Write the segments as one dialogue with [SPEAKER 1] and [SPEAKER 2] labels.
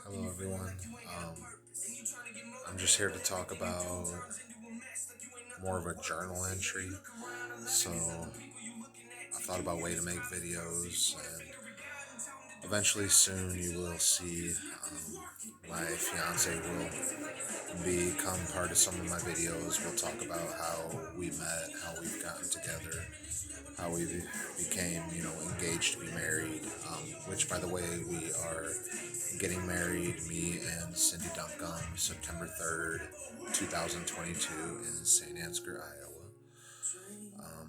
[SPEAKER 1] Hello, everyone. Um, I'm just here to talk about more of a journal entry. So, I thought about a way to make videos, and eventually, soon, you will see my fiance will become part of some of my videos. We'll talk about how we met, how we've gotten together, how we became, engaged to be married. Which, by the way, we are getting married, me and Cindy Duncan, September 3rd, 2022 in St. Ansgar, Iowa.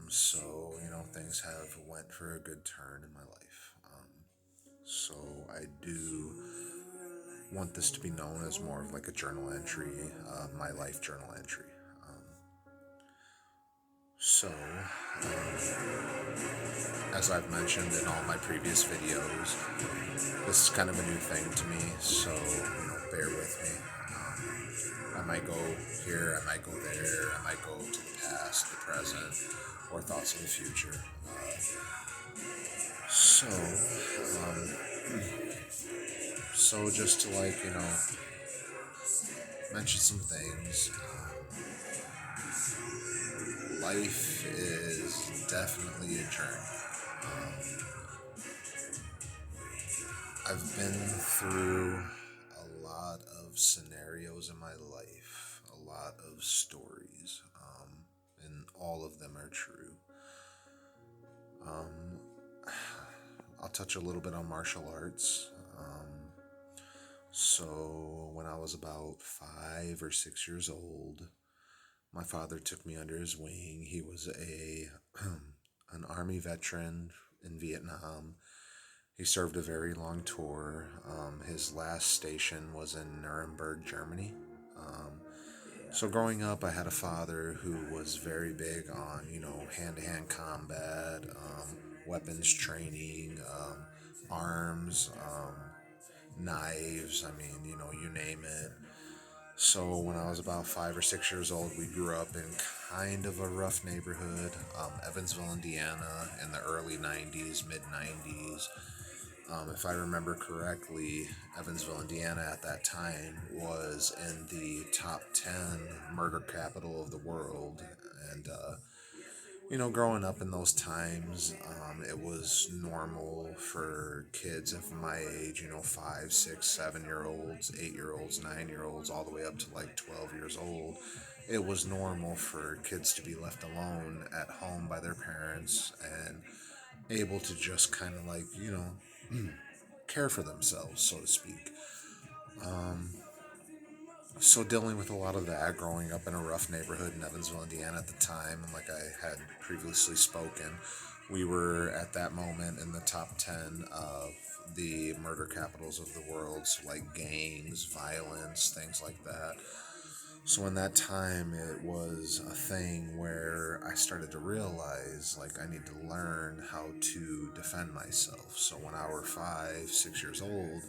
[SPEAKER 1] So, things have went for a good turn in my life. So I do want this to be known as more of like a journal entry, my life journal entry. Um, as I've mentioned in all my previous videos, this is kind of a new thing to me, so bear with me. I might go here, I might go there, I might go to the past, the present, or thoughts of the future. So, just to mention some things. Life is definitely a journey. I've been through a lot of scenarios in my life, a lot of stories, and all of them are true. Um, I'll touch a little bit on martial arts. So, when I was about 5 or 6 years old, my father took me under his wing. He was a an army veteran in Vietnam. He served a very long tour. His last station was in Nuremberg, Germany. Um, so growing up, I had a father who was very big on, hand-to-hand combat, weapons training, arms, knives. I mean, you name it. So when I was about 5 or 6 years old, we grew up in kind of a rough neighborhood, Evansville, Indiana, in the early 90s, mid 90s. If I remember correctly, Evansville, Indiana at that time was in the top 10 murder capital of the world. And, growing up in those times, it was normal for kids of my age, 5, 6, 7 year olds, 8 year olds, 9 year olds, all the way up to like 12 years old. It was normal for kids to be left alone at home by their parents and able to just kind of care for themselves, so to speak. Um, so dealing with a lot of that, growing up in a rough neighborhood in Evansville, Indiana at the time, and like I had previously spoken, we were at that moment in the top 10 of the murder capitals of the world, so like gangs, violence, things like that. So in that time, it was a thing where I started to realize like I need to learn how to defend myself. So when I was 5, 6 years old,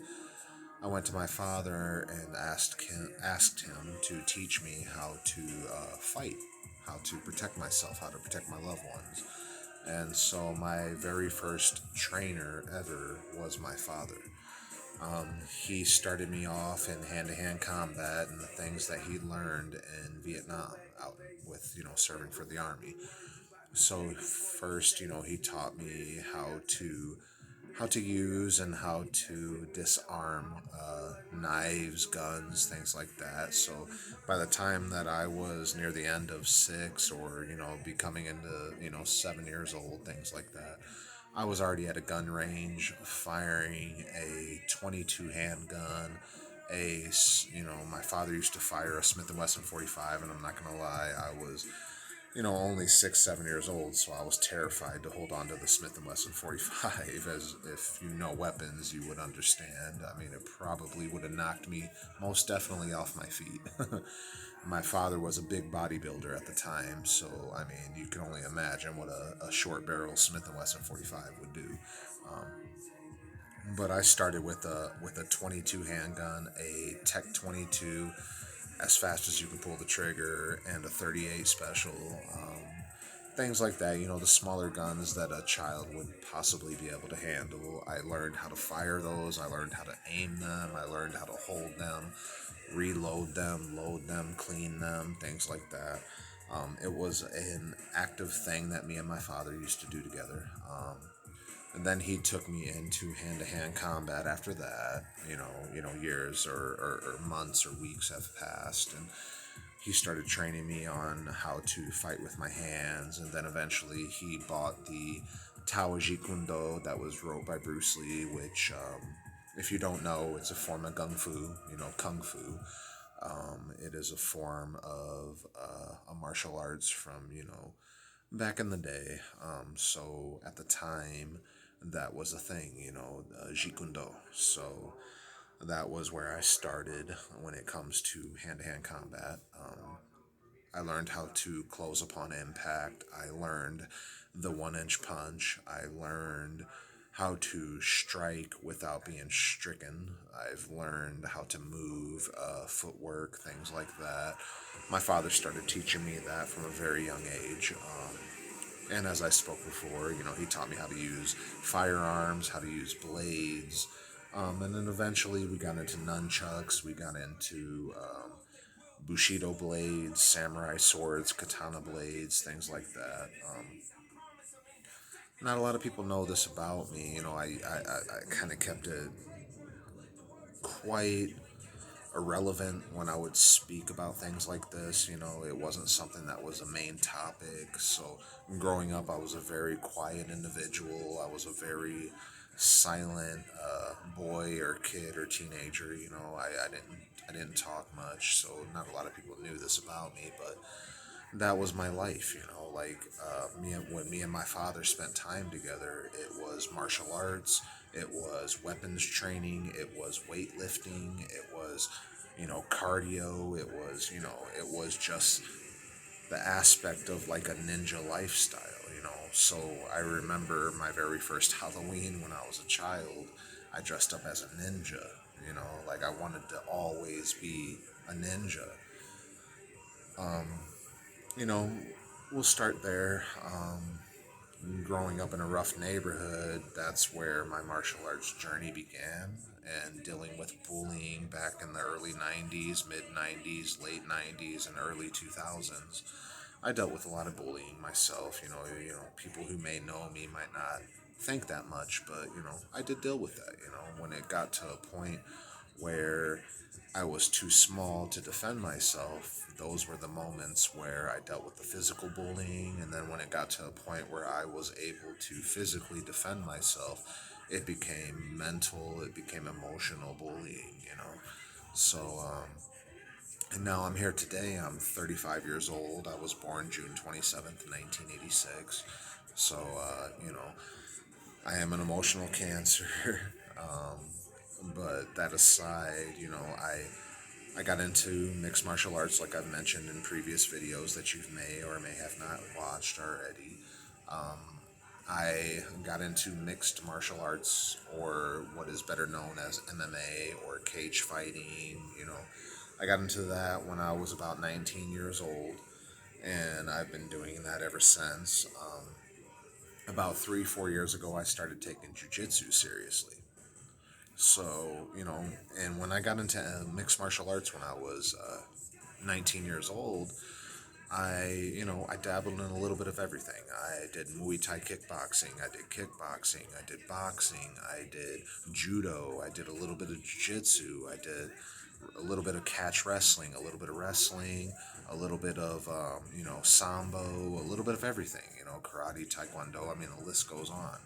[SPEAKER 1] I went to my father and asked him to teach me how to fight, how to protect myself, how to protect my loved ones. And so my very first trainer ever was my father. He started me off in hand-to-hand combat and the things that he learned in Vietnam, out with serving for the army. So first, he taught me how to use and how to disarm knives, guns, things like that. So by the time that I was near the end of 6 or becoming into 7 years old, things like that, I was already at a gun range firing a 22 handgun. My father used to fire a Smith and Wesson 45, and I'm not gonna lie, I was only 6, 7 years old, so I was terrified to hold on to the Smith and Wesson 45. As if you know weapons, you would understand. I mean, it probably would have knocked me most definitely off my feet. My father was a big bodybuilder at the time, so I mean, you can only imagine what a short barrel Smith and Wesson 45 would do. Um, but I started with a 22 handgun, a Tech 22, as fast as you can pull the trigger, and a 38 special. things like that, the smaller guns that a child would possibly be able to handle. I learned how to fire those, I learned how to aim them, I learned how to hold them, reload them, load them, clean them, things like that. It was an active thing that me and my father used to do together. And then he took me into hand-to-hand combat after that. Years or months or weeks have passed, and he started training me on how to fight with my hands. And then eventually he bought the Tao Ji Kundo that was wrote by Bruce Lee, which, if you don't know, it's a form of kung fu. It is a form of a martial arts from, back in the day. So at the time, that was a thing, Jeet Kune Do. So that was where I started when it comes to hand-to-hand combat. I learned how to close upon impact. I learned the 1 inch punch. I learned how to strike without being stricken. I've learned how to move, footwork, things like that. My father started teaching me that from a very young age. And as I spoke before, he taught me how to use firearms, how to use blades. And then eventually we got into nunchucks, we got into Bushido blades, samurai swords, katana blades, things like that. Not a lot of people know this about me. I kind of kept it quite irrelevant when I would speak about things like this. It wasn't something that was a main topic. So growing up, I was a very quiet individual. I was a very silent boy or kid or teenager. I didn't talk much, so not a lot of people knew this about me, but that was my life. When me and my father spent time together, it was martial arts, it was weapons training, it was weightlifting, it was, cardio, it was just the aspect of like a ninja lifestyle. So I remember my very first Halloween when I was a child. I dressed up as a ninja. Like I wanted to always be a ninja. you know, we'll start there. Growing up in a rough neighborhood, that's where my martial arts journey began, and dealing with bullying back in the early 90s, mid 90s, late 90s, and early 2000s. I dealt with a lot of bullying myself. People who may know me might not think that much, but I did deal with that. When it got to a point where I was too small to defend myself, those were the moments where I dealt with the physical bullying. And then when it got to a point where I was able to physically defend myself, it became mental, it became emotional bullying. So, and now I'm here today. I'm 35 years old. I was born June 27th, 1986. So, I am an emotional cancer. But that aside, I got into mixed martial arts, like I've mentioned in previous videos that you may or may have not watched already. I got into mixed martial arts, or what is better known as MMA or cage fighting. I got into that when I was about 19 years old, and I've been doing that ever since. About 3, 4 years ago, I started taking jujitsu seriously. So, and when I got into mixed martial arts when I was 19 years old, I dabbled in a little bit of everything. I did Muay Thai kickboxing, I did boxing, I did judo, I did a little bit of jiu-jitsu, I did a little bit of catch wrestling, a little bit of wrestling, a little bit of, sambo, a little bit of everything, karate, taekwondo, I mean, the list goes on.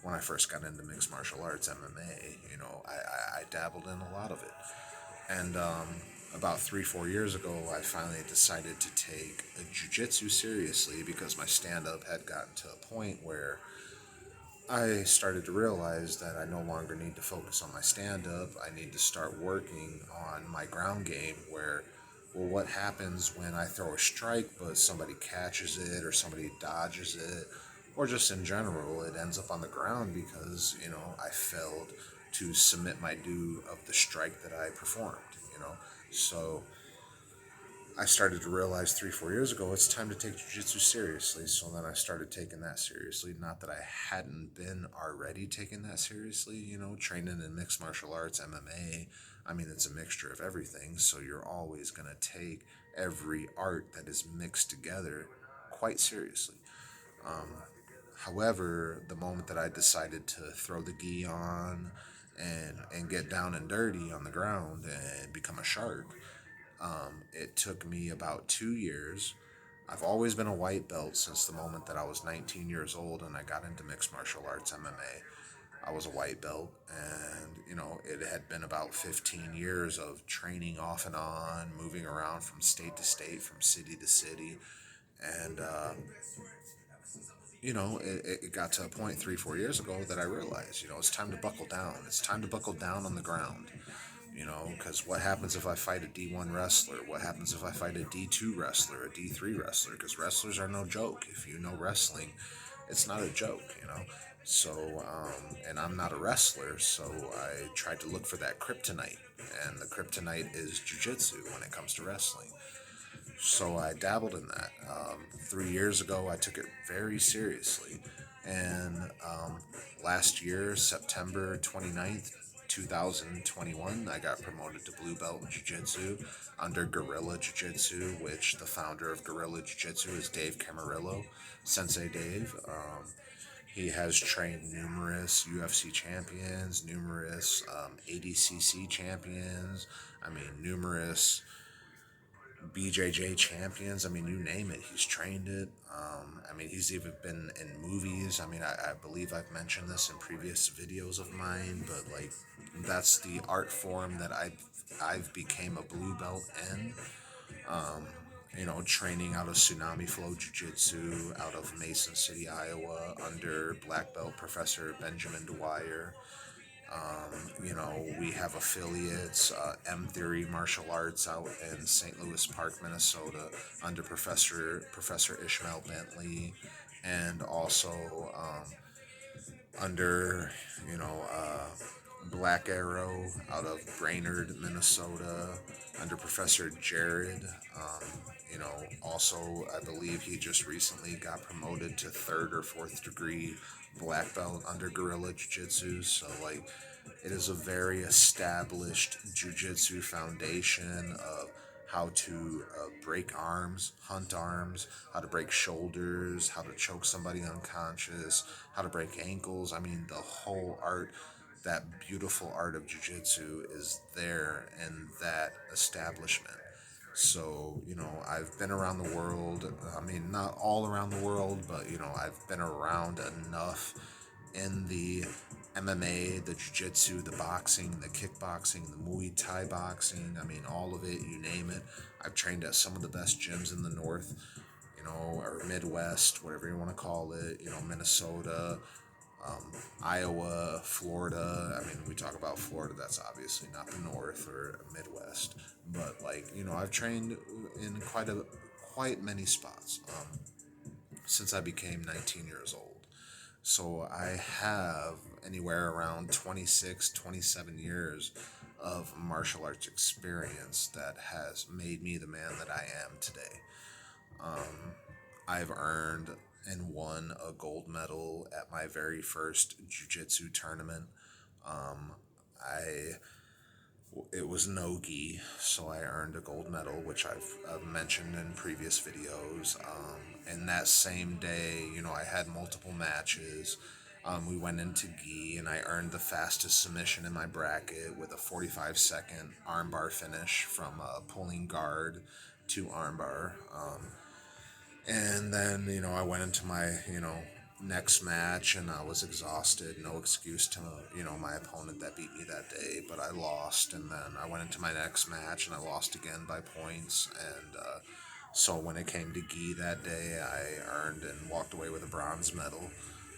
[SPEAKER 1] When I first got into mixed martial arts, MMA, I dabbled in a lot of it. And about 3, 4 years ago, I finally decided to take jiu-jitsu seriously because my stand-up had gotten to a point where I started to realize that I no longer need to focus on my stand-up. I need to start working on my ground game where, well, what happens when I throw a strike but somebody catches it or somebody dodges it, or just in general, it ends up on the ground because, I failed to submit my due of the strike that I performed. So I started to realize 3, 4 years ago it's time to take jiu-jitsu seriously. So then I started taking that seriously. Not that I hadn't been already taking that seriously, training in mixed martial arts, MMA. I mean, it's a mixture of everything. So you're always going to take every art that is mixed together quite seriously. Um, However, the moment that I decided to throw the gi on and get down and dirty on the ground and become a shark, it took me about 2 years. I've always been a white belt since the moment that I was 19 years old and I got into mixed martial arts MMA. I was a white belt, and it had been about 15 years of training off and on, moving around from state to state, from city to city, and it got to a point 3, 4 years ago that I realized, it's time to buckle down. It's time to buckle down on the ground. Because what happens if I fight a D1 wrestler? What happens if I fight a D2 wrestler, a D3 wrestler? Because wrestlers are no joke. If you know wrestling, it's not a joke. So, and I'm not a wrestler, so I tried to look for that kryptonite, and the kryptonite is jiu-jitsu when it comes to wrestling. So I dabbled in that. 3 years ago, I took it very seriously. And last year, September 29th, 2021, I got promoted to blue belt in jiu-jitsu under Guerrilla Jiu-Jitsu, which the founder of Guerrilla Jiu-Jitsu is Dave Camarillo, Sensei Dave. He has trained numerous UFC champions, numerous ADCC champions, numerous BJJ champions. You name it, he's trained it. He's even been in movies. I believe I've mentioned this in previous videos of mine, but like that's the art form that I've became a blue belt in. Training out of Tsunami Flow Jiu Jitsu out of Mason City, Iowa, under black belt Professor Benjamin Dwyer. We have affiliates, M Theory Martial Arts out in St. Louis Park, Minnesota, under Professor Ishmael Bentley, and also under Black Arrow out of Brainerd, Minnesota, under Professor Jared. Also, I believe he just recently got promoted to third or fourth degree black belt under Guerrilla Jiu Jitsu. So, like, it is a very established jiu-jitsu foundation of how to break arms, hunt arms, how to break shoulders, how to choke somebody unconscious, how to break ankles. The whole art, that beautiful art of jiu-jitsu is there in that establishment. So, I've been around the world. Not all around the world, but, I've been around enough in the MMA, the jiu-jitsu, the boxing, the kickboxing, the Muay Thai boxing. All of it, you name it. I've trained at some of the best gyms in the North, or Midwest, whatever you want to call it, Minnesota, Iowa, Florida. We talk about Florida, that's obviously not the North or Midwest, but I've trained in quite many spots since I became 19 years old. So I have anywhere around 26, 27 years of martial arts experience that has made me the man that I am today. I've earned and won a gold medal at my very first jiu-jitsu tournament. I It was no-gi, so I earned a gold medal, which I've mentioned in previous videos. And that same day, I had multiple matches. We went into gi, and I earned the fastest submission in my bracket with a 45-second armbar finish from pulling guard to armbar. And then, I went into my, next match, and I was exhausted. No excuse to, my opponent that beat me that day, but I lost. And then I went into my next match, and I lost again by points. And so when it came to gi that day, I earned and walked away with a bronze medal.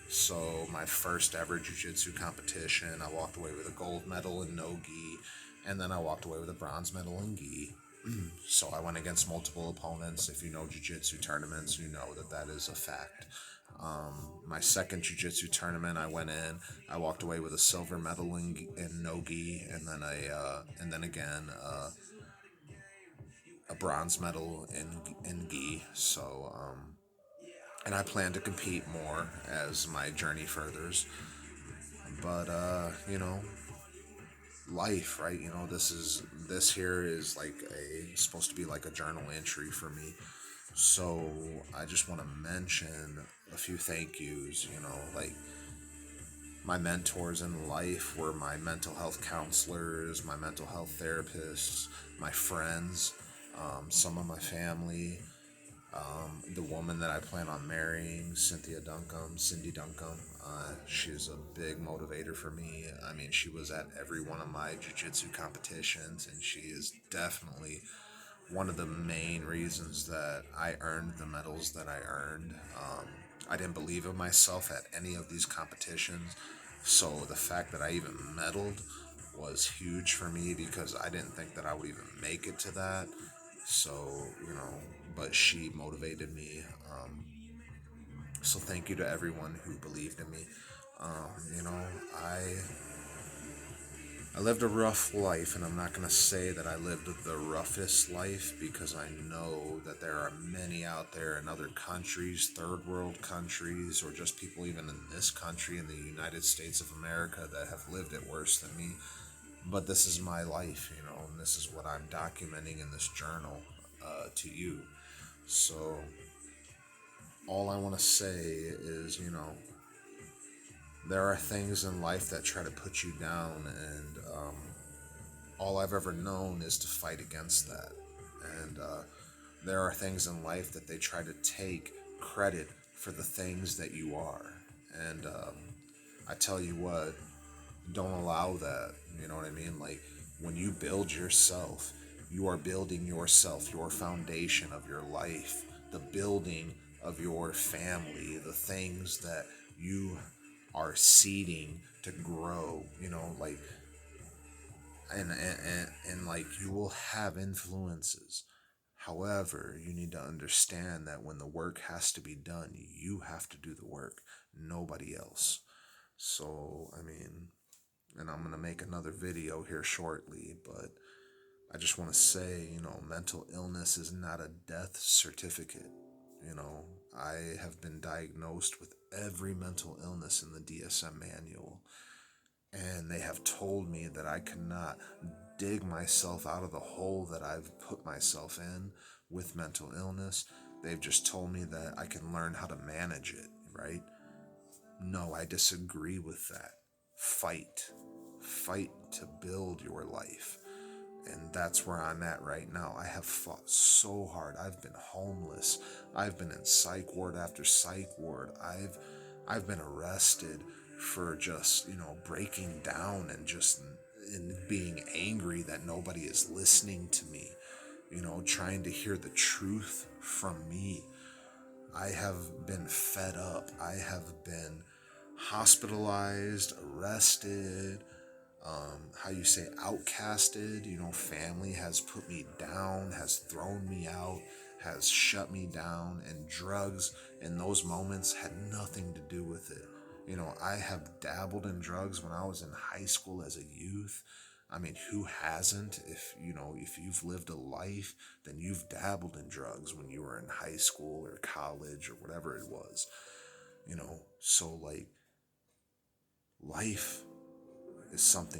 [SPEAKER 1] So my first ever jiu-jitsu competition, I walked away with a gold medal in no gi, and then I walked away with a bronze medal in gi. So I went against multiple opponents. If you know jiu-jitsu tournaments, you know that that is a fact. My second jiu-jitsu tournament, I went in. I walked away with a silver medal in no-gi, and then again a bronze medal in gi. So and I plan to compete more as my journey furthers. But life, right? This here is like a supposed to be like a journal entry for me. So I just want to mention a few thank yous. Like my mentors in life were my mental health counselors, my mental health therapists, my friends, some of my family, the woman that I plan on marrying, Cindy Duncombe. She's a big motivator for me. I mean, she was at every one of my jiu-jitsu competitions, and she is definitely one of the main reasons that I earned the medals that I earned. I didn't believe in myself at any of these competitions, so the fact that I even medaled was huge for me because I didn't think that I would even make it to that. So, but she motivated me. So thank you to everyone who believed in me. Um, you know, I I lived a rough life, and I'm not going to say that I lived the roughest life because I know that there are many out there in other countries, third world countries, or just people even in this country, in the United States of America, that have lived it worse than me. But this is my life, and this is what I'm documenting in this journal to you. So all I want to say is, there are things in life that try to put you down, and all I've ever known is to fight against that. And there are things in life that they try to take credit for the things that you are. And I tell you what, don't allow that. You know what I mean? Like, when you build yourself, you are building yourself, your foundation of your life, the building of your family, the things that you are seeding to grow, like, and like, you will have influences. However, you need to understand that when the work has to be done, you have to do the work, nobody else. So, I mean, and I'm going to make another video here shortly, but I just want to say, mental illness is not a death certificate. You know, I have been diagnosed with every mental illness in the DSM manual, and they have told me that I cannot dig myself out of the hole that I've put myself in with mental illness. They've just told me that I can learn how to manage it, right? No, I disagree with that. Fight. Fight to build your life. And that's where I'm at right now. I have fought so hard. I've been homeless. I've been in psych ward after psych ward. I've been arrested for just, breaking down and just and being angry that nobody is listening to me, trying to hear the truth from me. I have been fed up. I have been hospitalized, arrested, how you say, outcasted. Family has put me down, has thrown me out, has shut me down, and drugs in those moments had nothing to do with it. I have dabbled in drugs when I was in high school as a youth. I mean, who hasn't? If you've lived a life, then you've dabbled in drugs when you were in high school or college or whatever it was. So, like, life is something